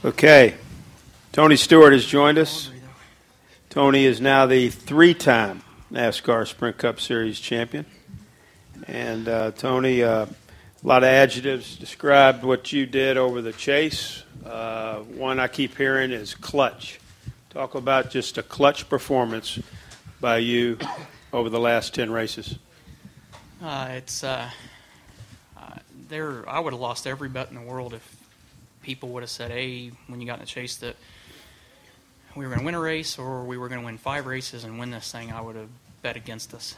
Okay, Tony Stewart has joined us. Tony is now the three-time NASCAR Sprint Cup Series champion. And Tony, a lot of adjectives described what you did over the chase. One I keep hearing is clutch. Talk about just a clutch performance by you over the last 10 races. I would have lost every bet in the world if people would have said, hey, when you got in the chase, that we were going to win a race or we were going to win 5 races and win this thing. I would have bet against us.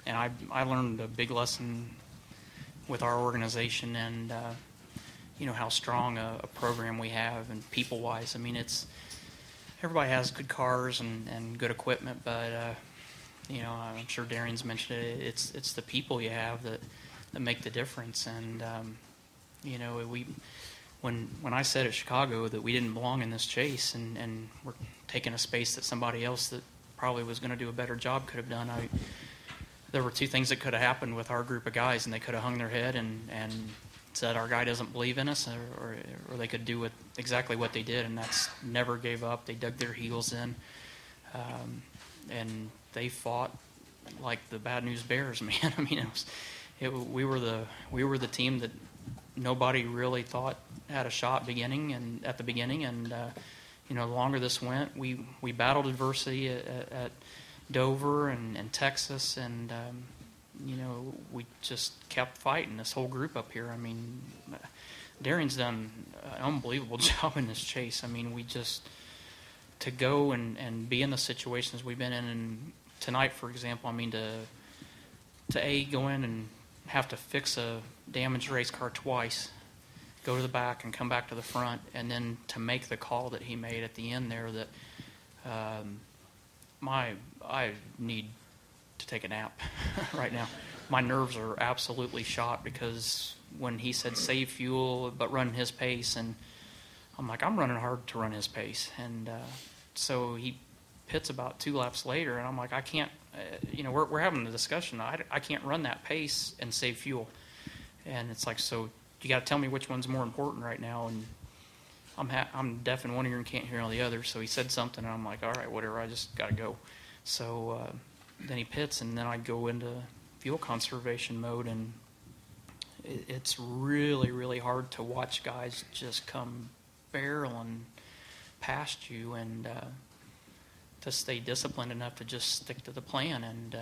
And I learned a big lesson with our organization and, how strong a program we have and people-wise. I mean, everybody has good cars and good equipment, but, I'm sure Darian's mentioned it. It's the people you have that make the difference. And, when I said at Chicago that we didn't belong in this chase and we're taking a space that somebody else that probably was going to do a better job could have done, there were 2 things that could have happened with our group of guys, and they could have hung their head and said our guy doesn't believe in us, or they could do exactly what they did, and that's never gave up. They dug their heels in, and they fought like the Bad News Bears, man. I mean, we were the team that nobody really thought had a shot at the beginning, and the longer this went, we battled adversity at Dover and Texas, and we just kept fighting, this whole group up here. I mean, Darian's done an unbelievable job in this chase. I mean, to go and be in the situations we've been in, and tonight, for example, I mean, to go in and have to fix a damaged race car twice, go to the back and come back to the front, and then to make the call that he made at the end there that I need to take a nap right now. My nerves are absolutely shot because when he said save fuel but run his pace, and I'm like, I'm running hard to run his pace. And so he pits about 2 laps later, and I'm like, I can't, we're having a discussion. I can't run that pace and save fuel. And it's like, so you got to tell me which one's more important right now. And I'm deaf in one ear and can't hear on the other. So he said something, and I'm like, all right, whatever, I just got to go. So then he pits, and then I go into fuel conservation mode, and it's really, really hard to watch guys just come barreling past you and to stay disciplined enough to just stick to the plan. And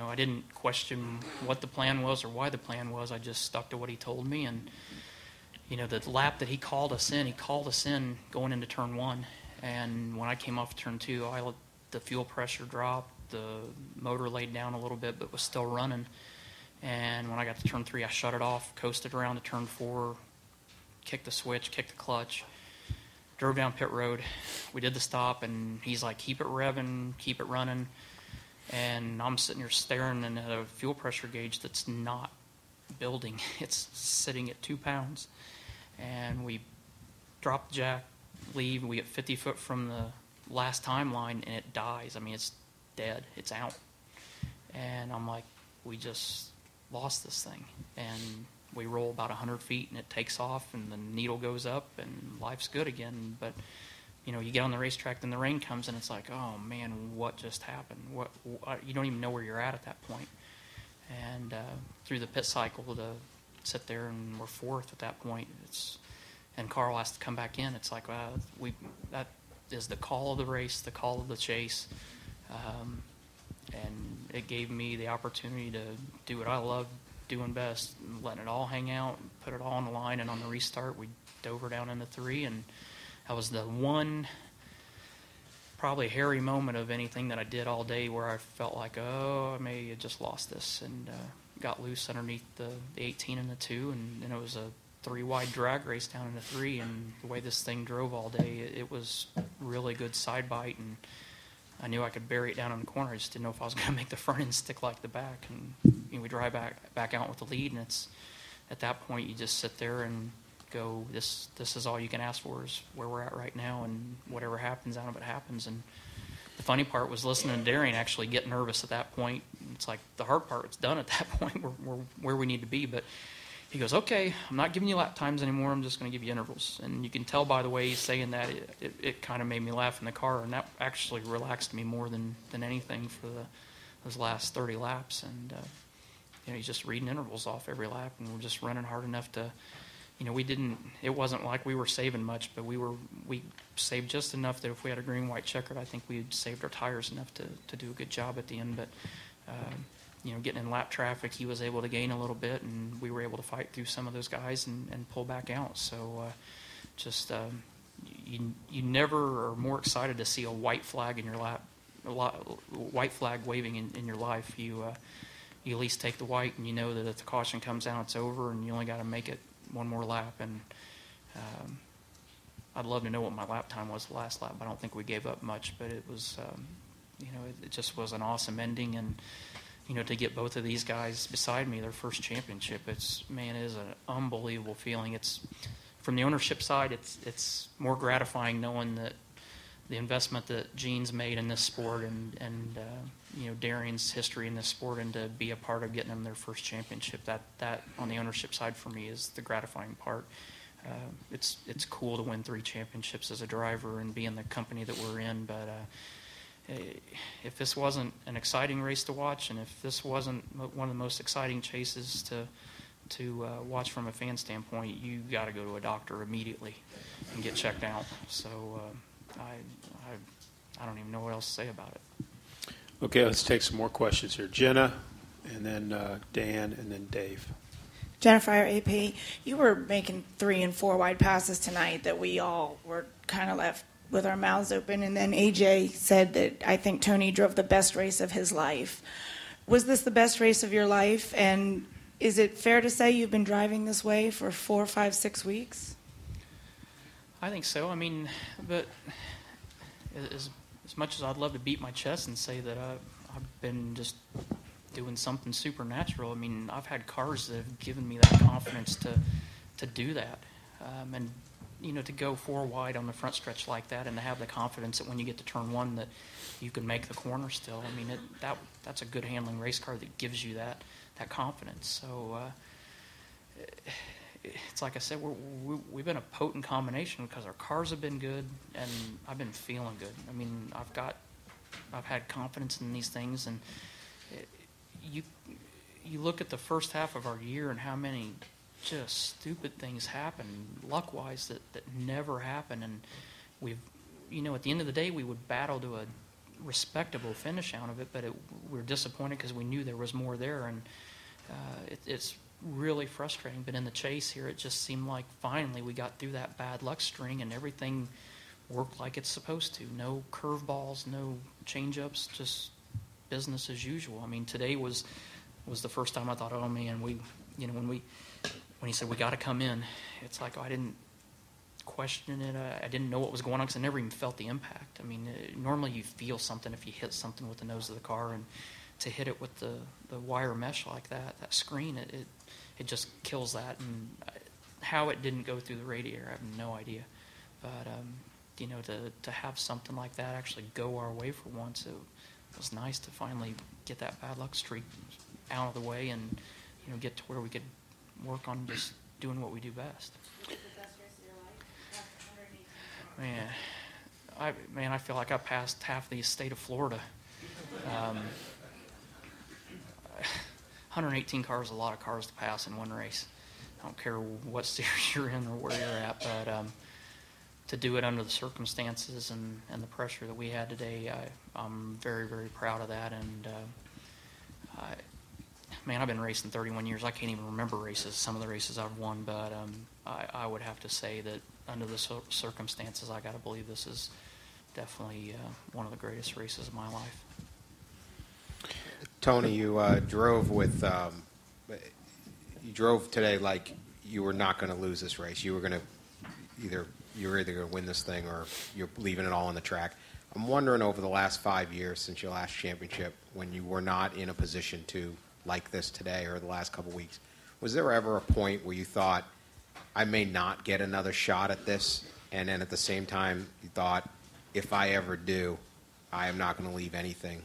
I didn't question what the plan was or why the plan was. I just stuck to what he told me. And the lap that he called us in going into turn 1. And when I came off turn 2, I let the fuel pressure drop. The motor laid down a little bit, but was still running. And when I got to turn 3, I shut it off, coasted around to turn 4, kicked the switch, kicked the clutch, drove down pit road. We did the stop, and he's like, keep it revving, keep it running. And I'm sitting here staring at a fuel pressure gauge that's not building. It's sitting at 2 pounds. And we drop the jack, leave, we get 50 foot from the last timeline, and it dies. I mean, it's dead. It's out. And I'm like, we just lost this thing. And we roll about 100 feet, and it takes off, and the needle goes up, and life's good again. But you get on the racetrack, then the rain comes, and it's like, oh man, what just happened? You don't even know where you're at that point. And through the pit cycle, to sit there and we're 4th at that point, and Carl has to come back in. It's like, that is the call of the race, the call of the chase, and it gave me the opportunity to do what I love doing best, letting it all hang out, put it all on the line. And on the restart, we dove her down into 3, and that was the one probably hairy moment of anything that I did all day where I felt like, I may have just lost this, and got loose underneath the 18 and the 2, and then it was a 3-wide drag race down into 3, and the way this thing drove all day, it was really good side bite, and I knew I could bury it down in the corner. I just didn't know if I was going to make the front end stick like the back, and we drive back out with the lead, and it's at that point you just sit there and go, this is all you can ask for, is where we're at right now, and whatever happens out of it happens. And the funny part was listening to Darian actually get nervous at that point. It's like the hard part was done at that point. We're where we need to be, but he goes, okay, I'm not giving you lap times anymore. I'm just going to give you intervals. And you can tell by the way he's saying that, it kind of made me laugh in the car, and that actually relaxed me more than anything for those last 30 laps. And he's just reading intervals off every lap, and we're just running hard enough to, it wasn't like we were saving much, but we saved just enough that if we had a green-white checkered, I think we had saved our tires enough to do a good job at the end. But getting in lap traffic, he was able to gain a little bit, and we were able to fight through some of those guys and pull back out. So you never are more excited to see a white flag in your lap, white flag waving in your life. You at least take the white, and you know that if the caution comes out, it's over, and you only got to make it one more lap. And I'd love to know what my lap time was the last lap. I don't think we gave up much, but it was, it just was an awesome ending. And to get both of these guys beside me, their first championship, it is an unbelievable feeling. It's from the ownership side, it's more gratifying knowing that the investment that Gene's made in this sport and Darian's history in this sport, and to be a part of getting them their first championship. That on the ownership side for me is the gratifying part. It's cool to win 3 championships as a driver and be in the company that we're in, but if this wasn't an exciting race to watch, and if this wasn't one of the most exciting chases to watch from a fan standpoint, you got to go to a doctor immediately and get checked out. So I don't even know what else to say about it. Okay, let's take some more questions here. Jenna, and then Dan, and then Dave. Jennifer, AP, you were making 3 and 4 wide passes tonight that we all were kind of left with our mouths open, and then AJ said that I think Tony drove the best race of his life. Was this the best race of your life, and is it fair to say you've been driving this way for 4, 5, 6 weeks? I think so. I mean, but as much as I'd love to beat my chest and say that I've been just doing something supernatural, I mean, I've had cars that have given me that confidence to do that. And to go 4 wide on the front stretch like that, and to have the confidence that when you get to turn 1 that you can make the corner still. I mean, that's a good handling race car that gives you that confidence. So it's like I said, we've been a potent combination because our cars have been good, and I've been feeling good. I mean, I've had confidence in these things, and you look at the first half of our year and how many just stupid things happen, luck-wise, that never happen. And we've, at the end of the day, we would battle to a respectable finish out of it, but we're disappointed because we knew there was more there, and it's really frustrating. But in the chase here, it just seemed like finally we got through that bad luck string, and everything worked like it's supposed to. No curveballs, no change-ups, just business as usual. I mean, today was the first time I thought, oh man, when he said we got to come in, it's like, I didn't question it. I didn't know what was going on because I never even felt the impact. I mean, normally you feel something if you hit something with the nose of the car, and to hit it with the wire mesh like that screen, it just kills that. And how it didn't go through the radiator, I have no idea. But to have something like that actually go our way for once, it was nice to finally get that bad luck streak out of the way, and get to where we could work on just doing what we do best. Was it the best race of your life? Man, I feel like I passed half the state of Florida. 118 cars is a lot of cars to pass in one race. I don't care what series you're in or where you're at, but to do it under the circumstances and the pressure that we had today, I'm very, very proud of that. And I've been racing 31 years. I can't even remember races, some of the races I've won, but I would have to say that under the circumstances, I got to believe this is definitely one of the greatest races of my life. Tony, you drove today like you were not going to lose this race. You were going to either going to win this thing or you're leaving it all on the track. I'm wondering, over the last 5 years since your last championship, when you were not in a position to like this today or the last couple weeks, was there ever a point where you thought, I may not get another shot at this, and then at the same time you thought, if I ever do, I am not going to leave anything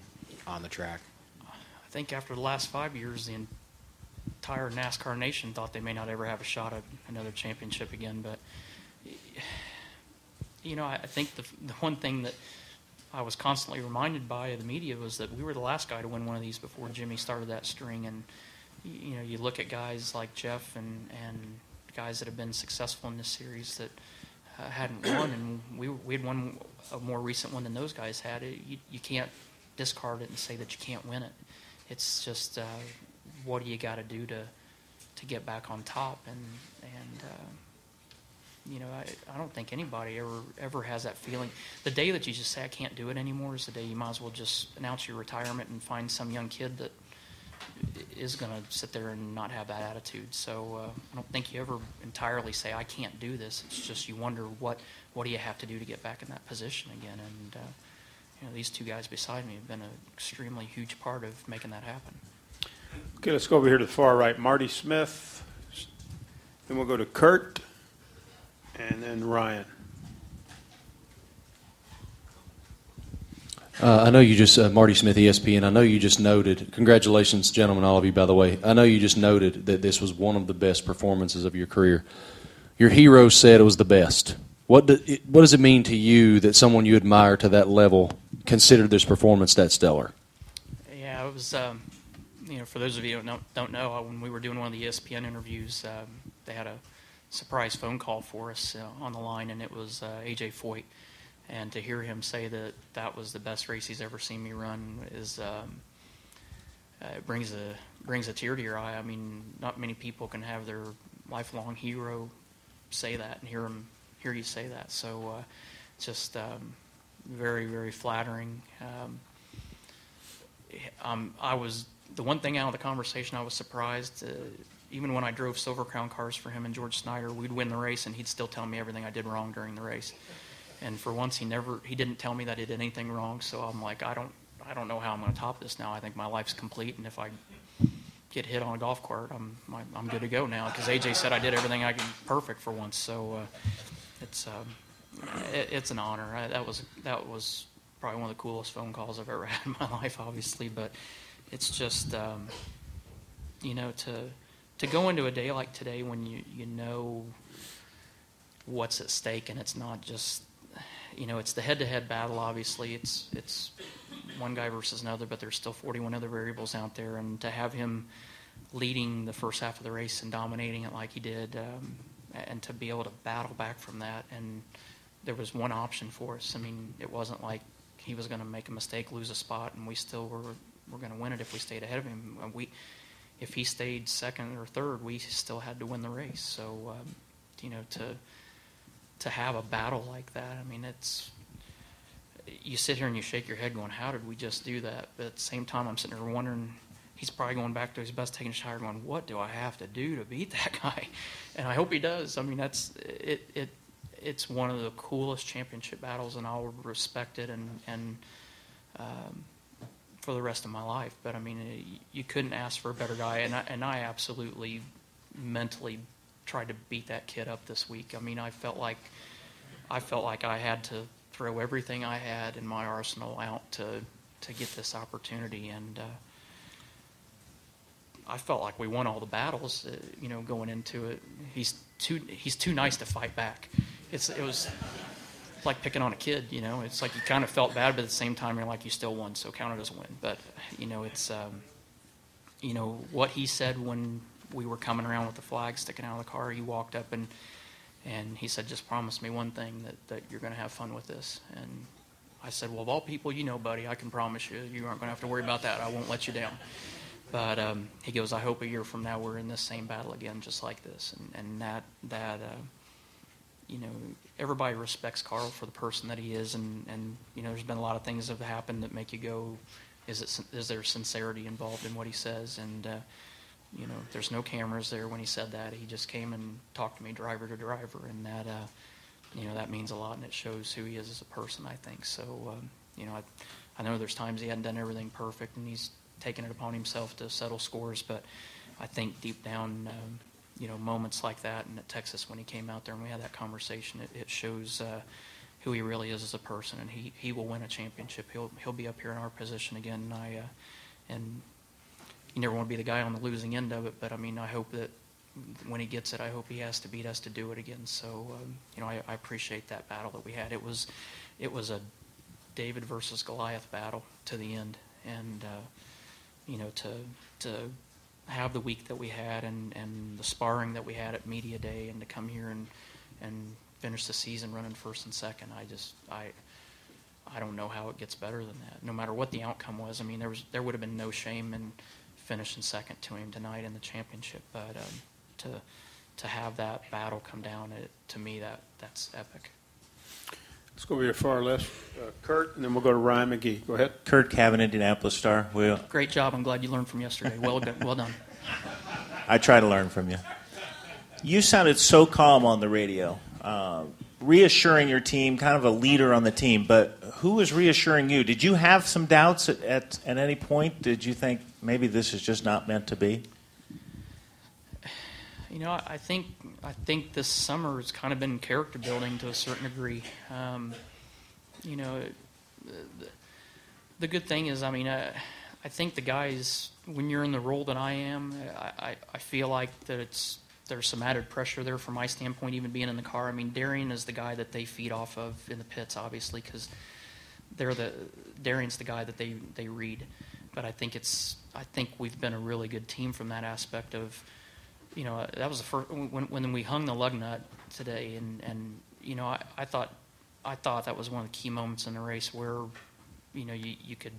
on the track? I think after the last 5 years, the entire NASCAR nation thought they may not ever have a shot at another championship again. But I think the one thing that I was constantly reminded by the media was that we were the last guy to win one of these before Jimmy started that string. And you look at guys like Jeff and guys that have been successful in this series that hadn't won, and we had won a more recent one than those guys had. You can't discard it and say that you can't win it. It's just what do you got to do to get back on top? And I don't think anybody ever has that feeling. The day that you just say I can't do it anymore is the day you might as well just announce your retirement and find some young kid that is going to sit there and not have that attitude. So I don't think you ever entirely say I can't do this. It's just you wonder what do you have to do to get back in that position again. And these two guys beside me have been an extremely huge part of making that happen. Okay, let's go over here to the far right. Marty Smith. Then we'll go to Kurt. And then Ryan. I know you just, Marty Smith, ESPN, I know you just noted, congratulations, gentlemen, all of you, by the way. I know you just noted that this was one of the best performances of your career. Your hero said it was the best. What does it mean to you that someone you admire to that level considered this performance that stellar? Yeah, it was, for those of you who don't know, when we were doing one of the ESPN interviews, they had a surprise phone call for us on the line, and it was A.J. Foyt. And to hear him say that was the best race he's ever seen me run is it brings a tear to your eye. I mean, not many people can have their lifelong hero say that and hear you say that. So just very, very flattering. The one thing out of the conversation I was surprised. Even when I drove Silver Crown cars for him and George Snyder, we'd win the race, and he'd still tell me everything I did wrong during the race. And for once, he didn't tell me that he did anything wrong. So I'm like, I don't know how I'm going to top this now. I think my life's complete, and if I get hit on a golf cart, I'm good to go now. Because AJ said I did everything I could perfect for once. So it's an honor. That was probably one of the coolest phone calls I've ever had in my life, obviously. But it's just to go into a day like today when you know what's at stake, and it's not just it's the head-to-head battle. Obviously, it's one guy versus another, but there's still 41 other variables out there, and to have him leading the first half of the race and dominating it like he did, and to be able to battle back from that, and there was one option for us. I mean, it wasn't like he was going to make a mistake, lose a spot, and we still were going to win it if we stayed ahead of him. If he stayed second or third, we still had to win the race. So, to have a battle like that, I mean, you sit here and you shake your head going, how did we just do that? But at the same time, I'm sitting there wondering, he's probably going back to his best, taking a shower, going, what do I have to do to beat that guy? And I hope he does. I mean, it's one of the coolest championship battles, and I'll respect it and for the rest of my life. But I mean, you couldn't ask for a better guy, and I absolutely mentally tried to beat that kid up this week. I mean, I felt like I had to throw everything I had in my arsenal out to get this opportunity, and I felt like we won all the battles, going into it. He's too nice to fight back. It was like picking on a kid, It's like you kind of felt bad, but at the same time you're like, you still won, so count it as a win. But it's what he said when we were coming around with the flag sticking out of the car. He walked up and he said, just promise me one thing, that you're going to have fun with this. And I said, well, of all people, buddy, I can promise you aren't going to have to worry about that. I won't let you down. But he goes, I hope a year from now we're in this same battle again, just like this. And that everybody respects Carl for the person that he is, and there's been a lot of things that have happened that make you go, is there sincerity involved in what he says? And there's no cameras there when he said that. He just came and talked to me driver to driver, and that means a lot, and it shows who he is as a person, I think. So I know there's times he hadn't done everything perfect, and he's taken it upon himself to settle scores, but I think deep down, moments like that, and at Texas when he came out there and we had that conversation, it shows who he really is as a person, and he will win a championship. He'll be up here in our position again, and you never want to be the guy on the losing end of it. But I mean, I hope that when he gets it, I hope he has to beat us to do it again. So I appreciate that battle that we had. It was a David versus Goliath battle to the end, and to have the week that we had and the sparring that we had at media day, and to come here and finish the season running first and second, I don't know how it gets better than that. No matter what the outcome was, I mean, there would have been no shame in finishing second to him tonight in the championship, but to have that battle come down, to me, that's epic. Let's go over to far left, Kurt, and then we'll go to Ryan McGee. Go ahead. Kurt Cavan, Indianapolis Star. Great job. I'm glad you learned from yesterday. Well done. I try to learn from you. You sounded so calm on the radio, reassuring your team, kind of a leader on the team. But who was reassuring you? Did you have some doubts at any point? Did you think maybe this is just not meant to be? I think this summer has kind of been character building to a certain degree. The good thing is, I think the guys, when you're in the role that I am, I feel like that there's some added pressure there from my standpoint, even being in the car. I mean, Darian is the guy that they feed off of in the pits, obviously, because Darian's the guy that they read. But I think we've been a really good team from that aspect of. That was the first when we hung the lug nut today, and I thought that was one of the key moments in the race where you could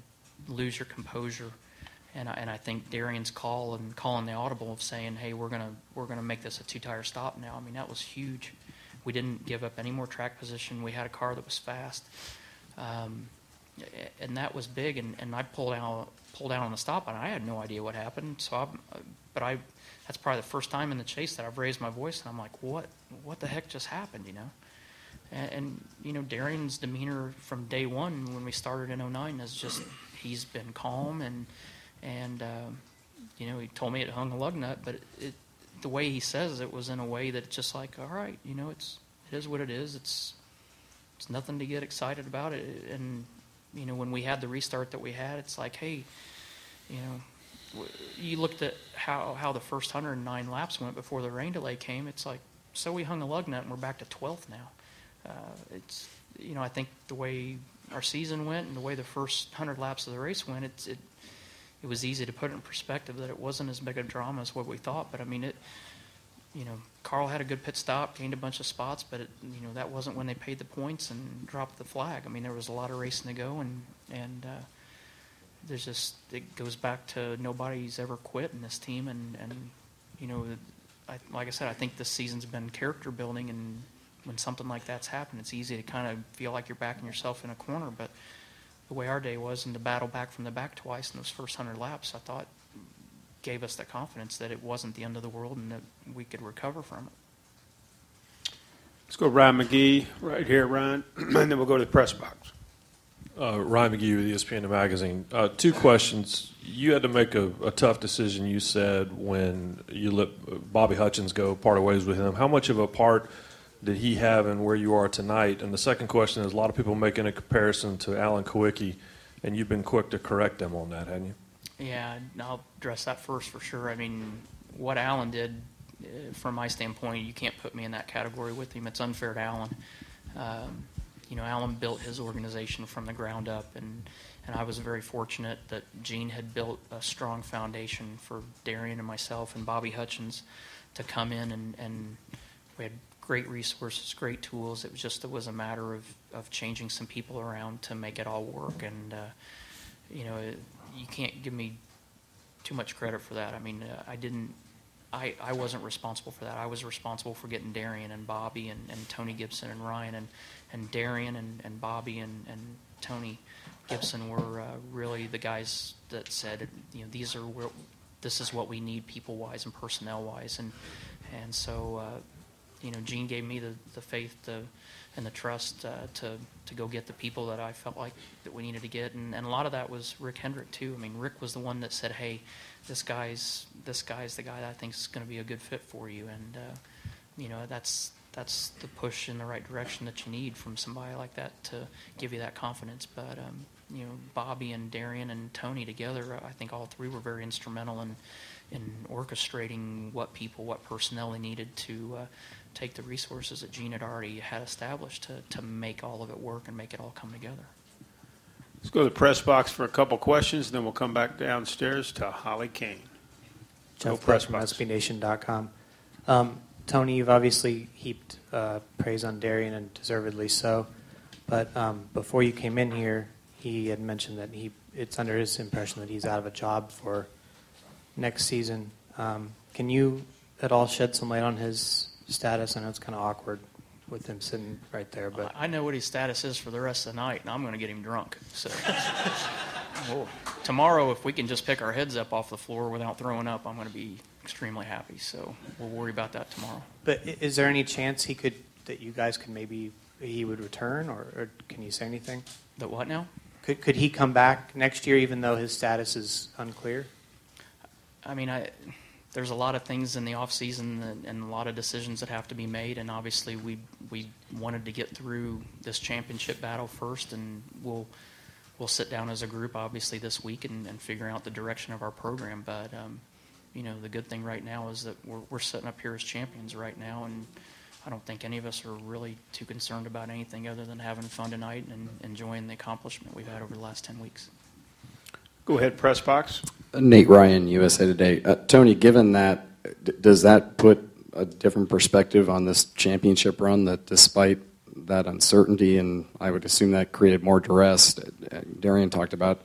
lose your composure, and I think Darian's calling the audible of saying, hey, we're gonna make this a 2-tire stop now. I mean, that was huge. We didn't give up any more track position. We had a car that was fast, and that was big. And I pulled out on the stop, and I had no idea what happened. That's probably the first time in the chase that I've raised my voice, and I'm like, what the heck just happened, And Darian's demeanor from day one when we started in 2009 is just, he's been calm, and he told me it hung a lug nut, but the way he says it was in a way that it's just like, all right, it is what it is. It's nothing to get excited about it. And, when we had the restart that we had, it's like, hey, you looked at how the first 109 laps went before the rain delay came. It's like, so we hung a lug nut and we're back to 12th now. I think the way our season went and the way the first 100 laps of the race went, it was easy to put it in perspective that it wasn't as big a drama as what we thought. But I mean, Carl had a good pit stop, gained a bunch of spots, but that wasn't when they paid the points and dropped the flag. I mean, there was a lot of racing to go, and there's just, it goes back to nobody's ever quit in this team, and like I said, I think this season's been character building, and when something like that's happened, it's easy to kind of feel like you're backing yourself in a corner. But the way our day was, and to battle back from the back twice in those first 100 laps, I thought gave us the confidence that it wasn't the end of the world and that we could recover from it. Let's go Ryan McGee right here, Ryan, and then we'll go to the press box. Ryan McGee with ESPN Magazine. 2 questions. You had to make a tough decision, you said, when you let Bobby Hutchins go, parted ways with him. How much of a part did he have in where you are tonight? And the second question is, a lot of people making a comparison to Alan Kawicki, and you've been quick to correct them on that, haven't you? Yeah, I'll address that first for sure. I mean, what Alan did, from my standpoint, you can't put me in that category with him. It's unfair to Alan. Alan built his organization from the ground up, and I was very fortunate that Gene had built a strong foundation for Darian and myself and Bobby Hutchins to come in, and we had great resources, great tools. It was a matter of changing some people around to make it all work, and you can't give me too much credit for that. I mean, I wasn't responsible for that. I was responsible for getting Darian and Bobby and Tony Gibson and Ryan, and Darian and Bobby and Tony Gibson were really the guys that said, this is what we need people-wise and personnel-wise, and so Gene gave me the faith and the trust to go get the people that I felt like that we needed to get, and a lot of that was Rick Hendrick too. I mean, Rick was the one that said, hey, this guy's the guy that I think is going to be a good fit for you, and that's the push in the right direction that you need from somebody like that to give you that confidence. But Bobby and Darian and Tony together, I think all three were very instrumental in orchestrating what personnel they needed to take the resources that Gene had already had established to make all of it work and make it all come together. Let's go to the press box for a couple questions, then we'll come back downstairs to Holly Kane. Jeff Press from SBNation.com. Tony, you've obviously heaped praise on Darian, and deservedly so. But before you came in here, he had mentioned that it's under his impression that he's out of a job for next season. Can you at all shed some light on his status? I know it's kind of awkward with him sitting right there, but I know what his status is for the rest of the night, and I'm going to get him drunk. So tomorrow, if we can just pick our heads up off the floor without throwing up, I'm going to be extremely happy. So we'll worry about that tomorrow. But is there any chance that you guys could he would return, or can you say anything? The what now? Could he come back next year, even though his status is unclear? I mean, there's a lot of things in the off season and a lot of decisions that have to be made, and obviously we wanted to get through this championship battle first, and we'll sit down as a group obviously this week and figure out the direction of our program. But the good thing right now is that we're sitting up here as champions right now, and I don't think any of us are really too concerned about anything other than having fun tonight and enjoying the accomplishment we've had over the last 10 weeks. Go ahead, press box. Nate Ryan, USA Today. Tony, given that, does that put a different perspective on this championship run, that despite that uncertainty, and I would assume that created more duress? Darian talked about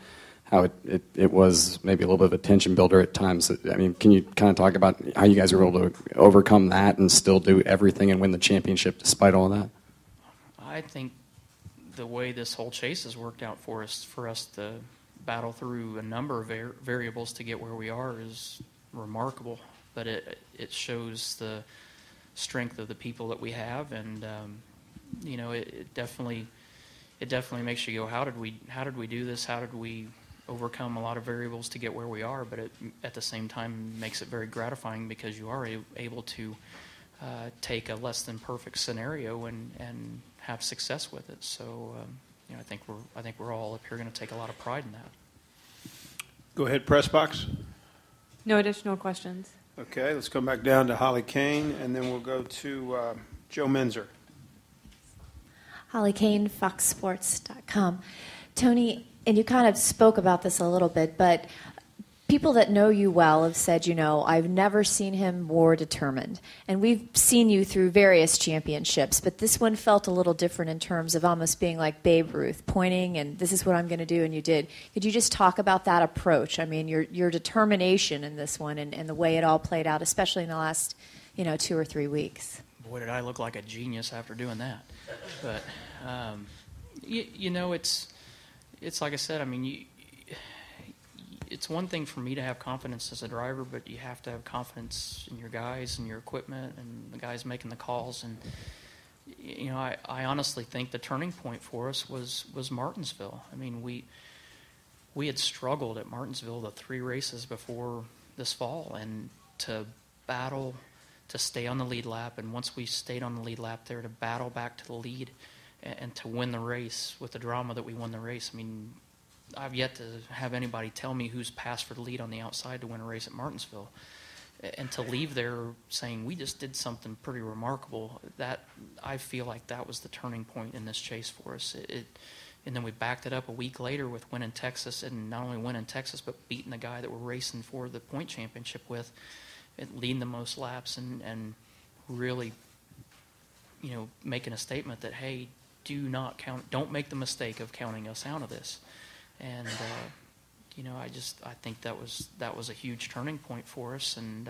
how it was maybe a little bit of a tension builder at times. I mean, can you kind of talk about how you guys were able to overcome that and still do everything and win the championship despite all of that? I think the way this whole chase has worked out for us to battle through a number of variables to get where we are is remarkable. But it shows the strength of the people that we have, and it definitely makes you go, how did we do this? How did we overcome a lot of variables to get where we are? But it at the same time makes it very gratifying because you are able to take a less than perfect scenario and have success with it. So I think we're all up here going to take a lot of pride in that. Go ahead, press box. No additional questions. Okay, let's come back down to Holly Kane, and then we'll go to Joe Menzer. Holly Kane, FoxSports.com. Tony, and you kind of spoke about this a little bit, but people that know you well have said, I've never seen him more determined. And we've seen you through various championships, but this one felt a little different in terms of almost being like Babe Ruth, pointing and this is what I'm going to do, and you did. Could you just talk about that approach? I mean, your determination in this one and the way it all played out, especially in the last 2 or 3 weeks. Boy, did I look like a genius after doing that. But, it's like I said, I mean, it's one thing for me to have confidence as a driver, but you have to have confidence in your guys and your equipment and the guys making the calls. And I honestly think the turning point for us was Martinsville. I mean, we had struggled at Martinsville the 3 races before this fall, and to battle to stay on the lead lap, and once we stayed on the lead lap there, to battle back to the lead and to win the race with the drama that we won the race. I mean, I've yet to have anybody tell me who's passed for the lead on the outside to win a race at Martinsville. And to leave there saying we just did something pretty remarkable, that I feel like that was the turning point in this chase for us. And then we backed it up a week later with winning Texas, and not only winning Texas, but beating the guy that we're racing for the point championship with, and leading the most laps, and really, making a statement that, hey, don't make the mistake of counting us out of this. And I think that was a huge turning point for us, and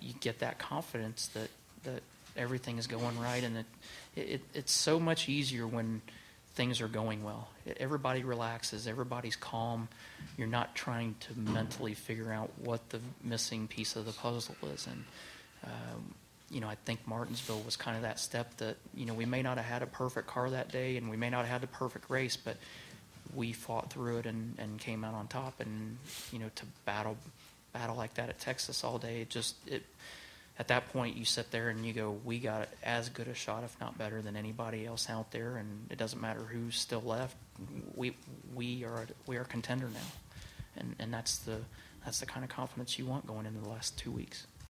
you get that confidence that everything is going right, and it's so much easier when things are going well. Everybody relaxes, everybody's calm. You're not trying to mentally figure out what the missing piece of the puzzle is, and I think Martinsville was kind of that step that we may not have had a perfect car that day, and we may not have had the perfect race, but we fought through it and came out on top. And to battle like that at Texas all day, at that point, you sit there and you go, we got as good a shot, if not better, than anybody else out there, and it doesn't matter who's still left. We are a contender now, and that's the kind of confidence you want going into the last 2 weeks.